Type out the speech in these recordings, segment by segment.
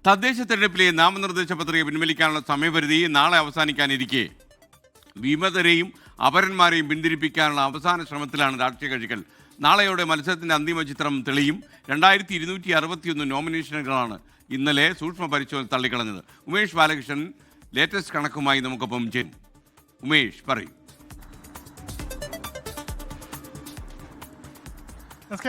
തദ്ദേശ തെരഞ്ഞെടുപ്പിലെ നാമനിർദ്ദേശ പത്രിക പിൻവലിക്കാനുള്ള സമയപരിധി നാളെ അവസാനിക്കാനിരിക്കെ വിമതരെയും അപരന്മാരെയും പിന്തിരിപ്പിക്കാനുള്ള അവസാന ശ്രമത്തിലാണ് രാഷ്ട്രീയ കക്ഷികൾ. നാളെയോടെ മത്സരത്തിൻ്റെ അന്തിമ ചിത്രം തെളിയും. 2261 നോമിനേഷനുകളാണ് ഇന്നലെ സൂക്ഷ്മ പരിശോധന തള്ളിക്കളഞ്ഞത്. ഉമേഷ് ബാലകൃഷ്ണൻ ലേറ്റസ്റ്റ് കണക്കുമായി നമുക്കൊപ്പം ചേരും. ഉമേഷ്, പറയും.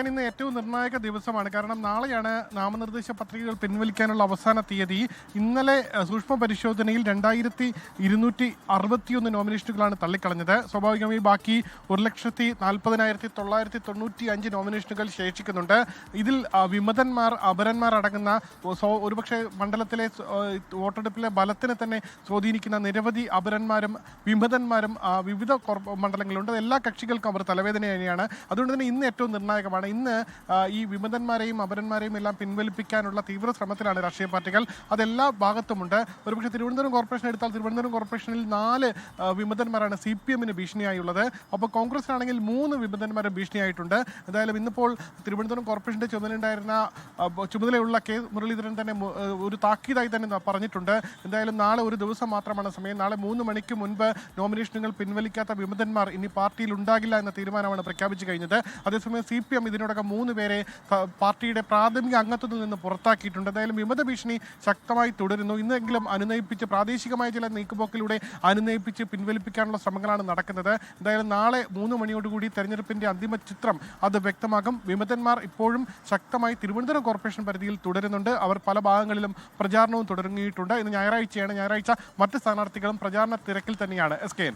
ഇന്ന് ഏറ്റവും നിർണായക ദിവസമാണ്. കാരണം നാളെയാണ് നാമനിർദ്ദേശ പത്രികകൾ പിൻവലിക്കാനുള്ള അവസാന തീയതി. ഇന്നലെ സൂക്ഷ്മ പരിശോധനയിൽ 2261 നോമിനേഷനുകളാണ് തള്ളിക്കളഞ്ഞത്. സ്വാഭാവികമായി ബാക്കി 1,40,40,995 നോമിനേഷനുകൾ ശേഷിക്കുന്നുണ്ട്. ഇതിൽ വിമതന്മാർ, അപരന്മാർ അടങ്ങുന്ന ഒരുപക്ഷെ മണ്ഡലത്തിലെ വോട്ടെടുപ്പിലെ ബലത്തിനെ തന്നെ സ്വാധീനിക്കുന്ന നിരവധി അപരന്മാരും വിമതന്മാരും വിവിധ മണ്ഡലങ്ങളുണ്ട്. എല്ലാ കക്ഷികൾക്കും അവർ തലവേദന തന്നെയാണ്. അതുകൊണ്ട് തന്നെ ഇന്ന് ഏറ്റവും നിർണായകമാണ്. ഇന്ന് ഈ വിമതന്മാരെയും അപരന്മാരെയും എല്ലാം പിൻവലിപ്പിക്കാനുള്ള തീവ്ര ശ്രമത്തിലാണ് രാഷ്ട്രീയ പാർട്ടികൾ. അതെല്ലാ ഭാഗത്തുമുണ്ട്. ഒരുപക്ഷെ തിരുവനന്തപുരം കോർപ്പറേഷൻ എടുത്താൽ തിരുവനന്തപുരം കോർപ്പറേഷനിൽ 4 വിമതന്മാരാണ് CPM-ന് ഭീഷണിയായുള്ളത്. അപ്പോൾ കോൺഗ്രസിനാണെങ്കിൽ 3 വിമതന്മാരും ഭീഷണിയായിട്ടുണ്ട്. എന്തായാലും ഇന്നിപ്പോൾ തിരുവനന്തപുരം കോർപ്പറേഷൻ്റെ ചുമതലയുള്ള K. മുരളീധരൻ തന്നെ ഒരു താക്കീതായി തന്നെ പറഞ്ഞിട്ടുണ്ട്. എന്തായാലും നാളെ ഒരു ദിവസം മാത്രമാണ് സമയം. നാളെ 3 മണിക്ക് മുൻപ് നോമിനേഷനുകൾ പിൻവലിക്കാത്ത വിമതന്മാർ ഇനി പാർട്ടിയിൽ ഉണ്ടാകില്ല എന്ന തീരുമാനമാണ് പ്രഖ്യാപിച്ചു കഴിഞ്ഞത്. അതേസമയം CPM ഇതിനോടകം 3 പേരെ പാർട്ടിയുടെ പ്രാഥമിക അംഗത്വത്തിൽ നിന്ന് പുറത്താക്കിയിട്ടുണ്ട്. എന്തായാലും വിമത ഭീഷണി ശക്തമായി തുടരുന്നു. ഇന്നെങ്കിലും അനുനയിപ്പിച്ച് പ്രാദേശികമായ ചില നീക്കുപോക്കിലൂടെ അനുനയിപ്പിച്ച് പിൻവലിപ്പിക്കാനുള്ള ശ്രമങ്ങളാണ് നടക്കുന്നത്. എന്തായാലും നാളെ 3 മണിയോടുകൂടി തെരഞ്ഞെടുപ്പിന്റെ അന്തിമ ചിത്രം അത് വ്യക്തമാകും. വിമതന്മാർ ഇപ്പോഴും ശക്തമായി തിരുവനന്തപുരം കോർപ്പറേഷൻ പരിധിയിൽ തുടരുന്നുണ്ട്. അവർ പല ഭാഗങ്ങളിലും പ്രചാരണവും തുടങ്ങിയിട്ടുണ്ട്. ഇന്ന് ഞായറാഴ്ചയാണ്. ഞായറാഴ്ച മറ്റ് സ്ഥാനാർത്ഥികളും പ്രചാരണ തിരക്കിൽ തന്നെയാണ്. SKN.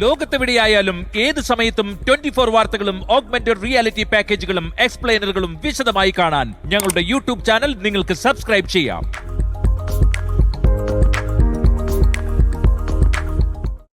ലോകത്തെവിടെയായാലും ഏത് സമയത്തും 24 വാർത്തകളും ഓഗ്മെന്റഡ് റിയാലിറ്റി പാക്കേജുകളും എക്സ്പ്ലെയിനറുകളും വിശദമായി കാണാൻ ഞങ്ങളുടെ YouTube ചാനൽ നിങ്ങൾക്ക് സബ്സ്ക്രൈബ് ചെയ്യാം.